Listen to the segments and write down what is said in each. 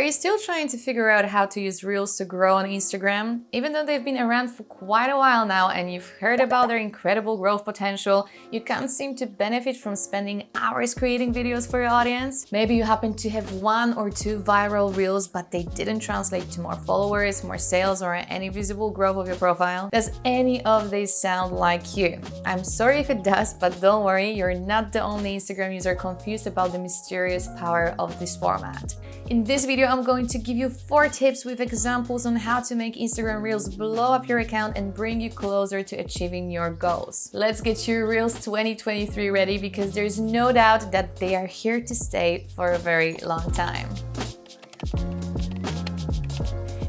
Are you still trying to figure out how to use Reels to grow on Instagram? Even though they've been around for quite a while now and you've heard about their incredible growth potential, you can't seem to benefit from spending hours creating videos for your audience? Maybe you happen to have 1 or 2 viral Reels, but they didn't translate to more followers, more sales, or any visible growth of your profile. Does any of these sound like you? I'm sorry if it does, but don't worry, you're not the only Instagram user confused about the mysterious power of this format. In this video, I'm going to give you 4 tips with examples on how to make Instagram Reels blow up your account and bring you closer to achieving your goals. Let's get your Reels 2023 ready, because there's no doubt that they are here to stay for a very long time.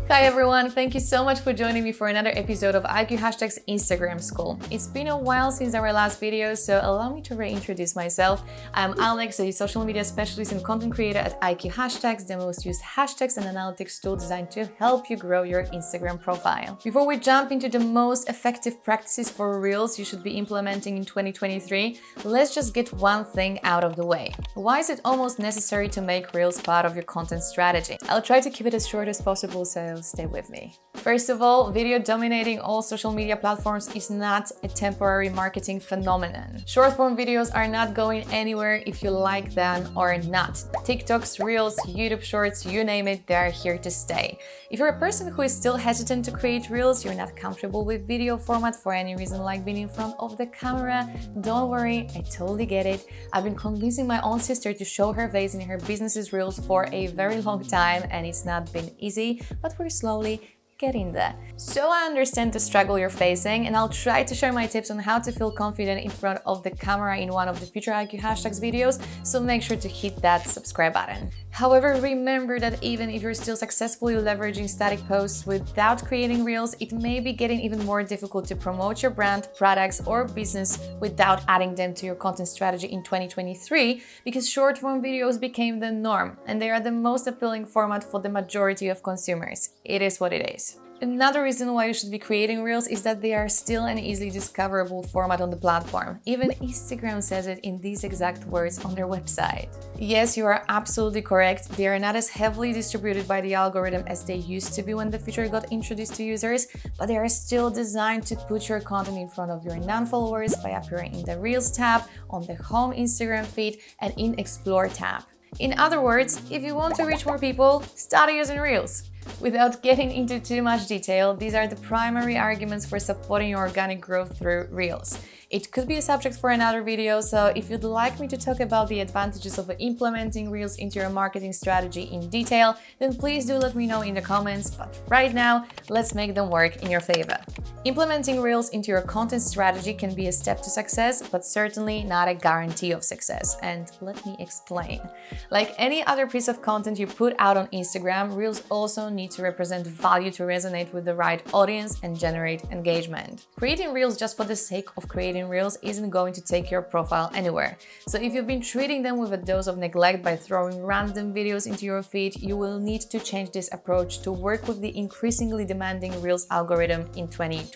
Hi everyone, thank you so much for joining me for another episode of IQ Hashtag's Instagram School. It's been a while since our last video, so allow me to reintroduce myself. I'm Alex, a social media specialist and content creator at IQ Hashtags, the most used hashtags and analytics tool designed to help you grow your Instagram profile. Before we jump into the most effective practices for Reels you should be implementing in 2023, let's just get one thing out of the way. Why is it almost necessary to make Reels part of your content strategy? I'll try to keep it as short as possible, so stay with me. First of all, video dominating all social media platforms is not a temporary marketing phenomenon. Short-form videos are not going anywhere if you like them or not. TikToks, Reels, YouTube Shorts, you name it, they're here to stay. If you're a person who is still hesitant to create Reels, you're not comfortable with video format for any reason like being in front of the camera, don't worry, I totally get it. I've been convincing my own sister to show her face in her business's Reels for a very long time, and it's not been easy, but we're slowly getting there. So I understand the struggle you're facing, and I'll try to share my tips on how to feel confident in front of the camera in one of the future IQ Hashtags videos, so make sure to hit that subscribe button. However, remember that even if you're still successfully leveraging static posts without creating Reels, it may be getting even more difficult to promote your brand, products, or business without adding them to your content strategy in 2023, because short-form videos became the norm, and they are the most appealing format for the majority of consumers. It is what it is. Another reason why you should be creating Reels is that they are still an easily discoverable format on the platform. Even Instagram says it in these exact words on their website. Yes, you are absolutely correct. They are not as heavily distributed by the algorithm as they used to be when the feature got introduced to users, but they are still designed to put your content in front of your non-followers by appearing in the Reels tab, on the Home Instagram feed, and in Explore tab. In other words, if you want to reach more people, start using Reels. Without getting into too much detail, these are the primary arguments for supporting your organic growth through Reels. It could be a subject for another video, so if you'd like me to talk about the advantages of implementing Reels into your marketing strategy in detail, then please do let me know in the comments, but right now, let's make them work in your favor. Implementing Reels into your content strategy can be a step to success, but certainly not a guarantee of success, and let me explain. Like any other piece of content you put out on Instagram, Reels also need to represent value to resonate with the right audience and generate engagement. Creating Reels just for the sake of creating Reels isn't going to take your profile anywhere. So if you've been treating them with a dose of neglect by throwing random videos into your feed, you will need to change this approach to work with the increasingly demanding Reels algorithm in 2023.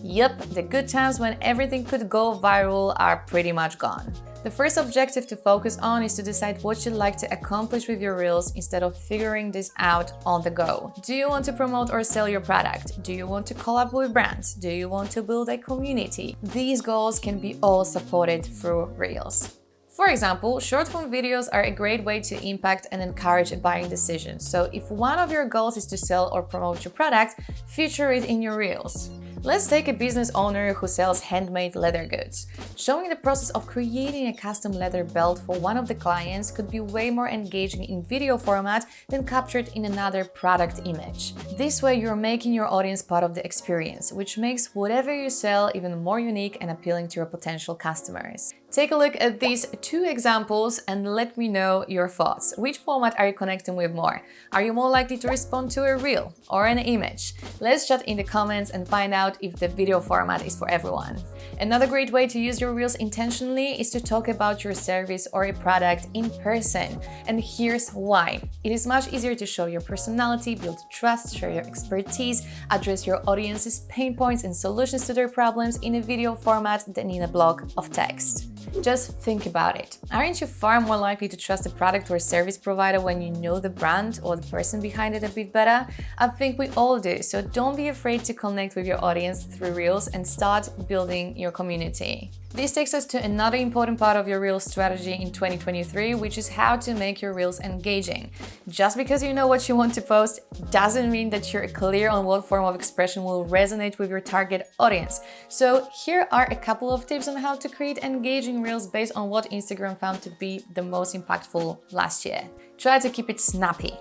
Yep, the good times when everything could go viral are pretty much gone. The first objective to focus on is to decide what you'd like to accomplish with your Reels instead of figuring this out on the go. Do you want to promote or sell your product? Do you want to collab with brands? Do you want to build a community? These goals can be all supported through Reels. For example, short-form videos are a great way to impact and encourage a buying decision. So if one of your goals is to sell or promote your product, feature it in your Reels. Let's take a business owner who sells handmade leather goods. Showing the process of creating a custom leather belt for one of the clients could be way more engaging in video format than captured in another product image. This way, you're making your audience part of the experience, which makes whatever you sell even more unique and appealing to your potential customers. Take a look at these 2 examples and let me know your thoughts. Which format are you connecting with more? Are you more likely to respond to a reel or an image? Let's chat in the comments and find out if the video format is for everyone. Another great way to use your Reels intentionally is to talk about your service or a product in person. And here's why. It is much easier to show your personality, build trust, share your expertise, address your audience's pain points and solutions to their problems in a video format than in a block of text. Just think about it. Aren't you far more likely to trust a product or service provider when you know the brand or the person behind it a bit better? I think we all do, so don't be afraid to connect with your audience through Reels and start building your community. This takes us to another important part of your Reels strategy in 2023, which is how to make your Reels engaging. Just because you know what you want to post doesn't mean that you're clear on what form of expression will resonate with your target audience. So here are a couple of tips on how to create engaging Reels based on what Instagram found to be the most impactful last year. Try to keep it snappy.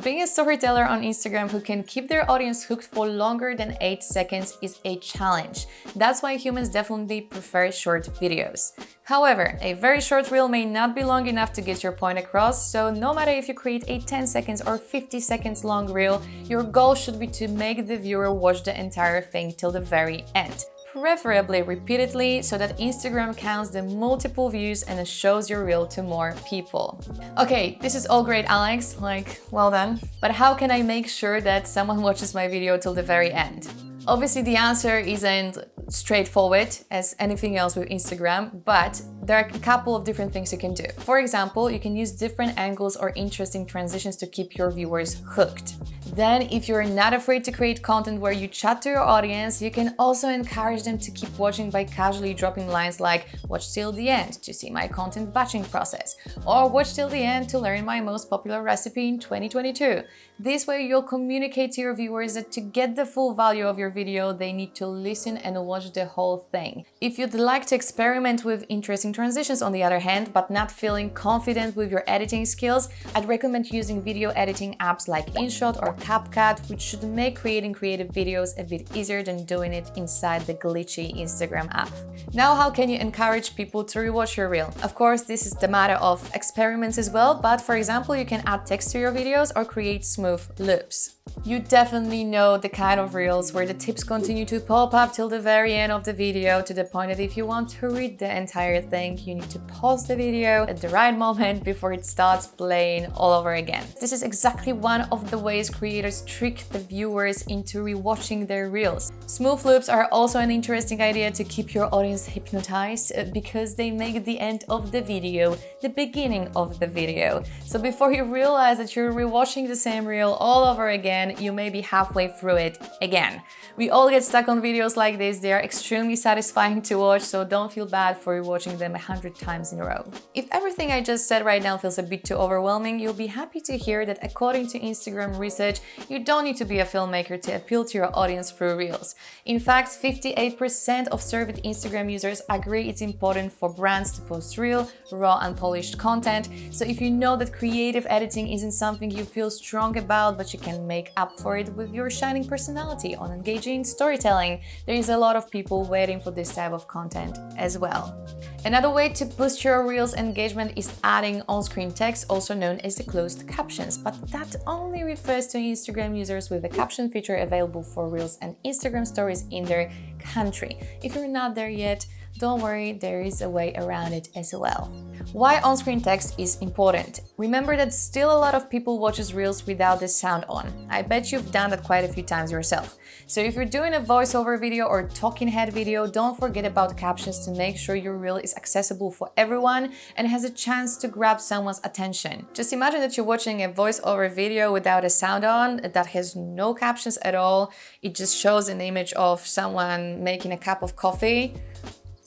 Being a storyteller on Instagram who can keep their audience hooked for longer than 8 seconds is a challenge. That's why humans definitely prefer short videos. However, a very short reel may not be long enough to get your point across, so no matter if you create a 10 seconds or 50 seconds long reel, your goal should be to make the viewer watch the entire thing till the very end. Preferably repeatedly, so that Instagram counts the multiple views and shows your reel to more people. Okay, this is all great, Alex, well done. But how can I make sure that someone watches my video till the very end? Obviously, the answer isn't straightforward as anything else with Instagram, but there are a couple of different things you can do. For example, you can use different angles or interesting transitions to keep your viewers hooked. Then, if you're not afraid to create content where you chat to your audience, you can also encourage them to keep watching by casually dropping lines like "watch till the end to see my content batching process" or "watch till the end to learn my most popular recipe in 2022. This way, you'll communicate to your viewers that to get the full value of your video, they need to listen and watch the whole thing. If you'd like to experiment with interesting transitions on the other hand, but not feeling confident with your editing skills, I'd recommend using video editing apps like InShot or CapCut, which should make creating creative videos a bit easier than doing it inside the glitchy Instagram app. Now, how can you encourage people to rewatch your reel? Of course, this is the matter of experiments as well, but for example, you can add text to your videos or create smooth loops. You definitely know the kind of reels where the tips continue to pop up till the very end of the video, to the point that if you want to read the entire thing, you need to pause the video at the right moment before it starts playing all over again. This is exactly one of the ways creators trick the viewers into rewatching their reels. Smooth loops are also an interesting idea to keep your audience hypnotized because they make the end of the video the beginning of the video. So before you realize that you're rewatching the same reel all over again, you may be halfway through it again. We all get stuck on videos like this. They are extremely satisfying to watch, so don't feel bad for rewatching them 100 times in a row. If everything I just said right now feels a bit too overwhelming, you'll be happy to hear that according to Instagram research, you don't need to be a filmmaker to appeal to your audience through reels. In fact, 58% of surveyed Instagram users agree it's important for brands to post real, raw, unpolished content. So if you know that creative editing isn't something you feel strong about, but you can make up for it with your shining personality on engaging storytelling, there is a lot of people waiting for this type of content as well. Another way to boost your Reels engagement is adding on-screen text, also known as the closed captions, but that only refers to Instagram users with the caption feature available for Reels and Instagram stories in their country. If you're not there yet, don't worry, there is a way around it as well. Why on-screen text is important? Remember that still a lot of people watches Reels without the sound on. I bet you've done that quite a few times yourself. So if you're doing a voiceover video or talking head video, don't forget about captions to make sure your Reel is accessible for everyone and has a chance to grab someone's attention. Just imagine that you're watching a voiceover video without a sound on that has no captions at all. It just shows an image of someone making a cup of coffee.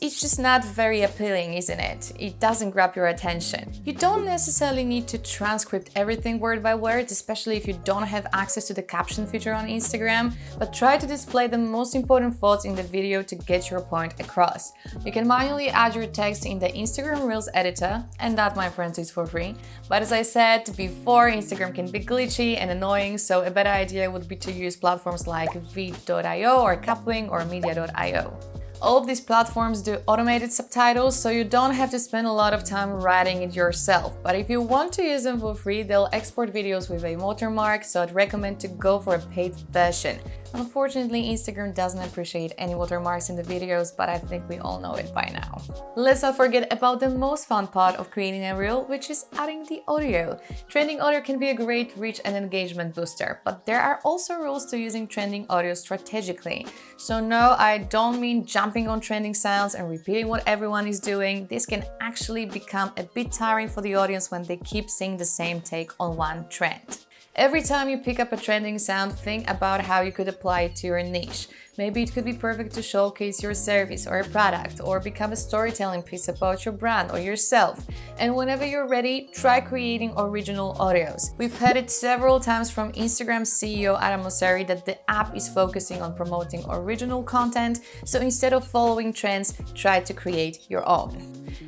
It's just not very appealing, isn't it? It doesn't grab your attention. You don't necessarily need to transcript everything word by word, especially if you don't have access to the caption feature on Instagram, but try to display the most important thoughts in the video to get your point across. You can manually add your text in the Instagram Reels editor, and that, my friends, is for free. But as I said before, Instagram can be glitchy and annoying, so a better idea would be to use platforms like vid.io or Capwing or media.io. All of these platforms do automated subtitles, so you don't have to spend a lot of time writing it yourself. But if you want to use them for free, they'll export videos with a watermark, so I'd recommend to go for a paid version. Unfortunately, Instagram doesn't appreciate any watermarks in the videos, but I think we all know it by now. Let's not forget about the most fun part of creating a reel, which is adding the audio. Trending audio can be a great reach and engagement booster, but there are also rules to using trending audio strategically. So no, I don't mean jumping jumping on trending sounds and repeating what everyone is doing, this can actually become a bit tiring for the audience when they keep seeing the same take on one trend. Every time you pick up a trending sound, think about how you could apply it to your niche. Maybe it could be perfect to showcase your service or a product, or become a storytelling piece about your brand or yourself. And whenever you're ready, try creating original audios. We've heard it several times from Instagram CEO Adam Mosseri that the app is focusing on promoting original content, so instead of following trends, try to create your own.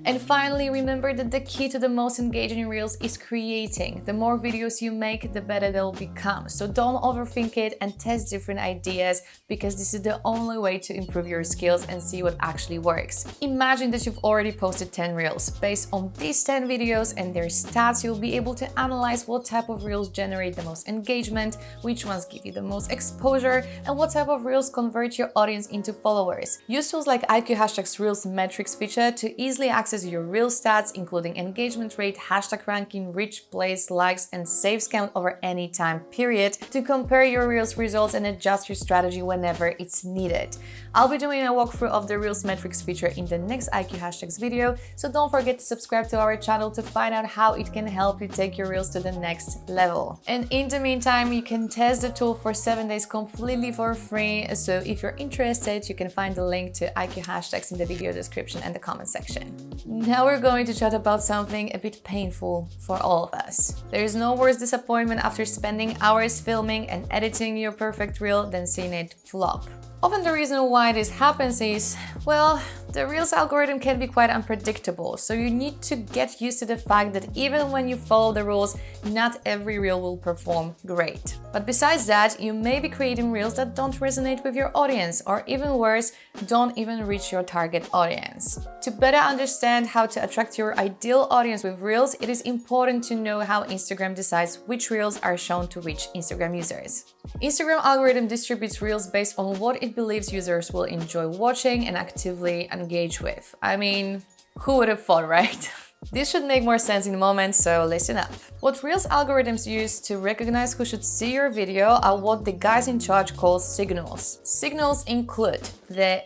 And finally, remember that the key to the most engaging reels is creating. The more videos you make, the better they'll become. So don't overthink it and test different ideas, because this is the only way to improve your skills and see what actually works. Imagine that you've already posted 10 reels. Based on these 10 videos and their stats, you'll be able to analyze what type of reels generate the most engagement, which ones give you the most exposure, and what type of reels convert your audience into followers. Use tools like IQ Hashtags Reels Metrics feature to easily access your reel stats, including engagement rate, hashtag ranking, reach, plays, likes, and saves count over any time period, to compare your reels results and adjust your strategy whenever it's needed. I'll be doing a walkthrough of the Reels Metrics feature in the next IQ Hashtags video, so don't forget to subscribe to our channel to find out how it can help you take your reels to the next level. And in the meantime, you can test the tool for 7 days completely for free, so if you're interested, you can find the link to IQ Hashtags in the video description and the comment section. Now we're going to chat about something a bit painful for all of us. There is no worse disappointment after spending hours filming and editing your perfect reel than seeing it flop. Often the reason why this happens is, well, the Reels algorithm can be quite unpredictable, so you need to get used to the fact that even when you follow the rules, not every reel will perform great. But besides that, you may be creating reels that don't resonate with your audience, or even worse, don't even reach your target audience. To better understand how to attract your ideal audience with reels, it is important to know how Instagram decides which reels are shown to which Instagram users. Instagram algorithm distributes reels based on what it believes users will enjoy watching and actively engage with. I mean, who would have thought, right? This should make more sense in a moment, so listen up. What Reels algorithms use to recognize who should see your video are what the guys in charge call signals. Signals include the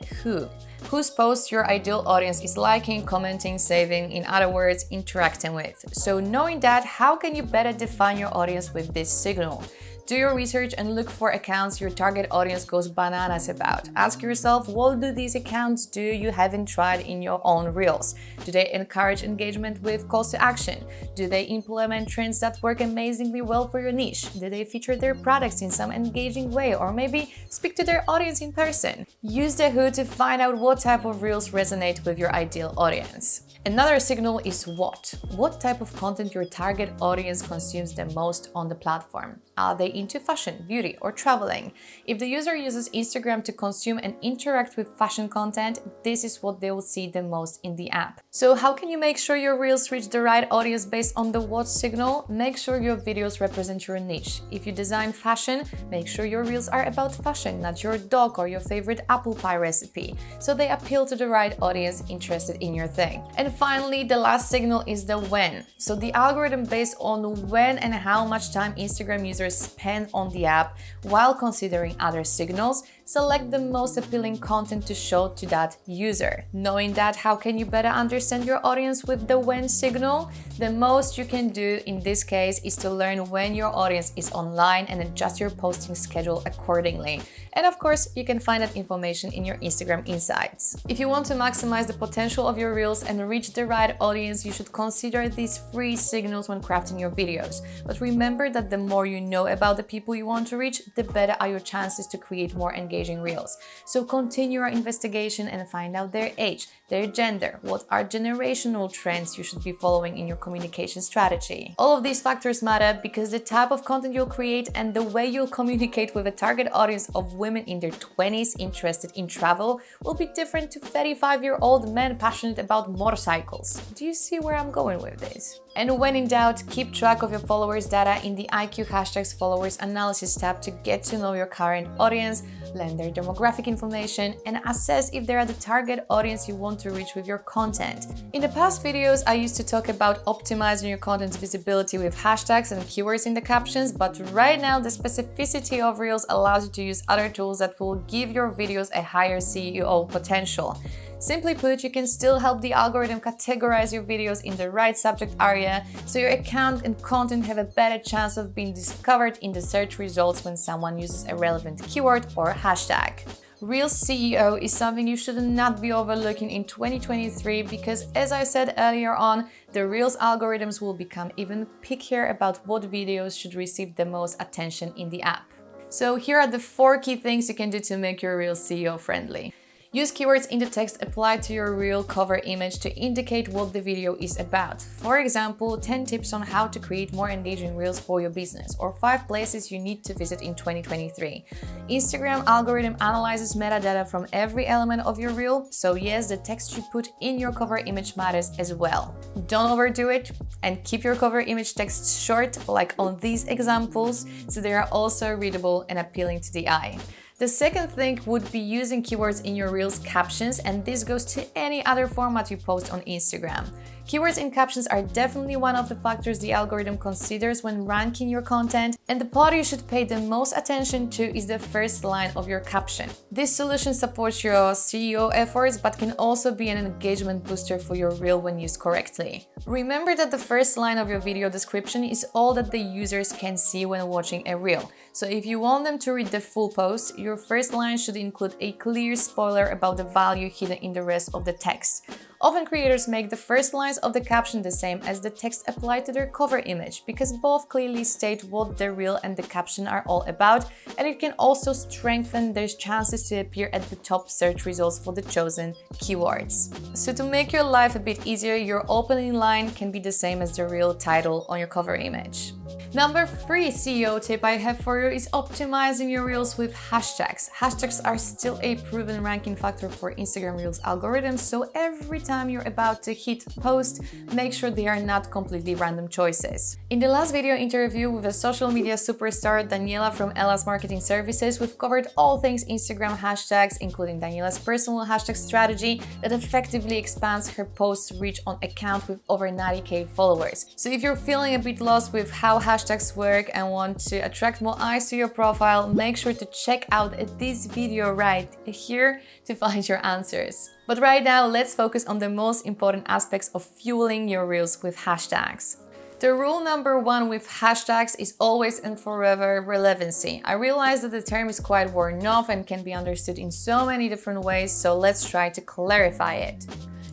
whose posts your ideal audience is liking, commenting, saving, in other words, interacting with. So knowing that, how can you better define your audience with this signal? Do your research and look for accounts your target audience goes bananas about. Ask yourself, what do these accounts do you haven't tried in your own reels? Do they encourage engagement with calls to action? Do they implement trends that work amazingly well for your niche? Do they feature their products in some engaging way, or maybe speak to their audience in person? Use the who to find out what type of reels resonate with your ideal audience. Another signal is what type of content your target audience consumes the most on the platform. Are they into fashion, beauty, or traveling? If the user uses Instagram to consume and interact with fashion content, this is what they will see the most in the app. So how can you make sure your reels reach the right audience based on the what signal? Make sure your videos represent your niche. If you design fashion, make sure your reels are about fashion, not your dog or your favorite apple pie recipe, so they appeal to the right audience interested in your thing. And finally, the last signal is the when. So the algorithm based on when and how much time Instagram users spend on the app, while considering other signals, select the most appealing content to show to that user. Knowing that, how can you better understand your audience with the when signal? The most you can do in this case is to learn when your audience is online and adjust your posting schedule accordingly. And of course, you can find that information in your Instagram Insights. If you want to maximize the potential of your reels and reach the right audience, you should consider these 3 signals when crafting your videos. But remember that the more you know about the people you want to reach, the better are your chances to create more engaging reels. So continue your investigation and find out their age, their gender, what are generational trends you should be following in your communication strategy. All of these factors matter because the type of content you'll create and the way you'll communicate with a target audience of women in their 20s interested in travel will be different to 35-year-old men passionate about motorcycles. Do you see where I'm going with this? And when in doubt, keep track of your followers' data in the IQ Hashtags Followers Analysis tab to get to know your current audience, learn their demographic information, and assess if they are the target audience you want want to reach with your content. In the past videos, I used to talk about optimizing your content's visibility with hashtags and keywords in the captions, but right now the specificity of Reels allows you to use other tools that will give your videos a higher SEO potential. Simply put, you can still help the algorithm categorize your videos in the right subject area, so your account and content have a better chance of being discovered in the search results when someone uses a relevant keyword or hashtag. Reels SEO is something you should not be overlooking in 2023 because, as I said earlier on, the Reels algorithms will become even pickier about what videos should receive the most attention in the app. So here are the 4 key things you can do to make your Reels SEO friendly. Use keywords in the text applied to your reel cover image to indicate what the video is about. For example, 10 tips on how to create more engaging reels for your business, or 5 places you need to visit in 2023. Instagram algorithm analyzes metadata from every element of your reel, so yes, the text you put in your cover image matters as well. Don't overdo it and keep your cover image text short, like on these examples, so they are also readable and appealing to the eye. The second thing would be using keywords in your Reels captions, and this goes to any other format you post on Instagram. Keywords in captions are definitely one of the factors the algorithm considers when ranking your content, and the part you should pay the most attention to is the first line of your caption. This solution supports your SEO efforts but can also be an engagement booster for your reel when used correctly. Remember that the first line of your video description is all that the users can see when watching a reel. So if you want them to read the full post, your first line should include a clear spoiler about the value hidden in the rest of the text. Often creators make the first lines of the caption the same as the text applied to their cover image because both clearly state what the reel and the caption are all about, and it can also strengthen their chances to appear at the top search results for the chosen keywords. So to make your life a bit easier, your opening line can be the same as the reel title on your cover image. Number 3 SEO tip I have for you is optimizing your reels with hashtags. Hashtags are still a proven ranking factor for Instagram Reels algorithms, so every time you're about to hit post, make sure they are not completely random choices. In the last video interview with a social media superstar, Daniela from Ella's Marketing Services, we've covered all things Instagram hashtags, including Daniela's personal hashtag strategy that effectively expands her post's reach on account with over 90k followers. So if you're feeling a bit lost with how hashtags work and want to attract more eyes to your profile, make sure to check out this video right here to find your answers. But right now, let's focus on the most important aspects of fueling your reels with hashtags. The rule number 1 with hashtags is always and forever relevancy. I realize that the term is quite worn off and can be understood in so many different ways, so let's try to clarify it.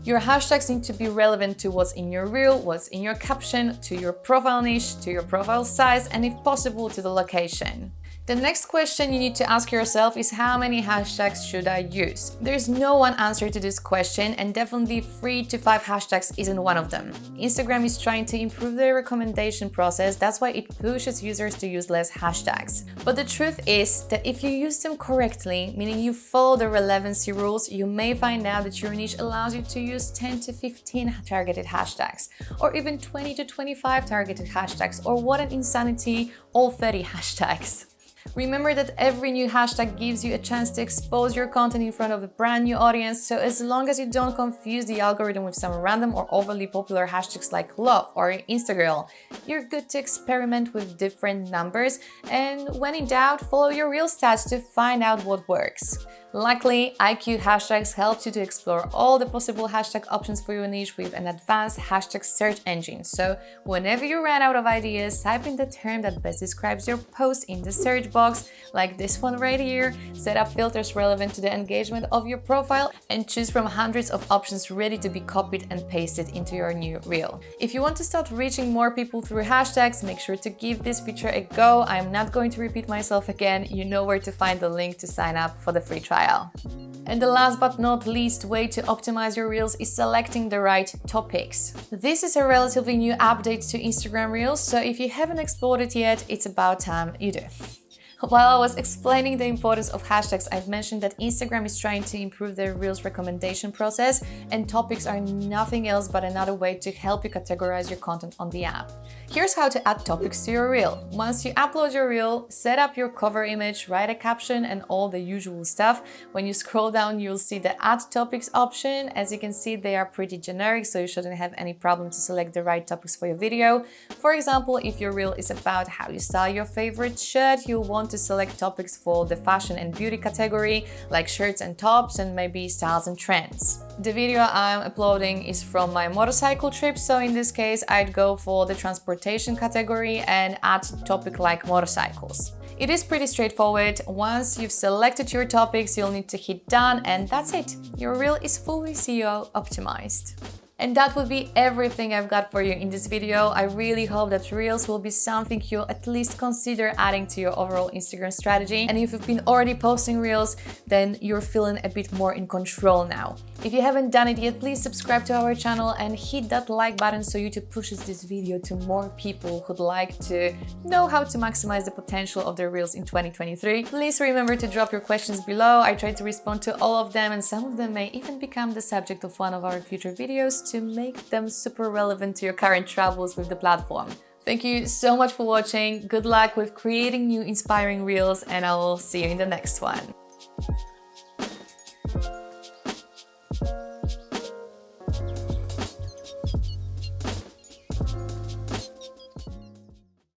Your hashtags need to be relevant to what's in your reel, what's in your caption, to your profile niche, to your profile size, and if possible, to the location. The next question you need to ask yourself is how many hashtags should I use? There's no one answer to this question, and definitely 3 to 5 hashtags isn't one of them. Instagram is trying to improve their recommendation process, that's why it pushes users to use less hashtags. But the truth is that if you use them correctly, meaning you follow the relevancy rules, you may find out that your niche allows you to use 10 to 15 targeted hashtags, or even 20 to 25 targeted hashtags, or what an insanity, all 30 hashtags. Remember that every new hashtag gives you a chance to expose your content in front of a brand new audience, so as long as you don't confuse the algorithm with some random or overly popular hashtags like love or Instagirl, you're good to experiment with different numbers, and when in doubt, follow your real stats to find out what works. Luckily, IQ Hashtags helps you to explore all the possible hashtag options for your niche with an advanced hashtag search engine. So whenever you run out of ideas, type in the term that best describes your post in the search box, like this one right here, set up filters relevant to the engagement of your profile, and choose from hundreds of options ready to be copied and pasted into your new reel. If you want to start reaching more people through hashtags, make sure to give this feature a go. I'm not going to repeat myself again. You know where to find the link to sign up for the free trial. And the last but not least way to optimize your reels is selecting the right topics. This is a relatively new update to Instagram Reels, so if you haven't explored it yet, it's about time you do. While I was explaining the importance of hashtags, I've mentioned that Instagram is trying to improve their Reels recommendation process, and topics are nothing else but another way to help you categorize your content on the app. Here's how to add topics to your Reel. Once you upload your Reel, set up your cover image, write a caption, and all the usual stuff. When you scroll down, you'll see the Add Topics option. As you can see, they are pretty generic, so you shouldn't have any problem to select the right topics for your video. For example, if your Reel is about how you style your favorite shirt, you'll want to select topics for the fashion and beauty category, like shirts and tops, and maybe styles and trends. The video I'm uploading is from my motorcycle trip, so in this case I'd go for the transportation category and add topic like motorcycles. It is pretty straightforward. Once you've selected your topics, you'll need to hit done, and that's it. Your Reel is fully SEO optimized. And that would be everything I've got for you in this video. I really hope that Reels will be something you'll at least consider adding to your overall Instagram strategy. And if you've been already posting Reels, then you're feeling a bit more in control now. If you haven't done it yet, please subscribe to our channel and hit that like button so YouTube pushes this video to more people who'd like to know how to maximize the potential of their Reels in 2023. Please remember to drop your questions below. I try to respond to all of them, and some of them may even become the subject of one of our future videos to make them super relevant to your current travels with the platform. Thank you so much for watching. Good luck with creating new inspiring Reels, and I will see you in the next one.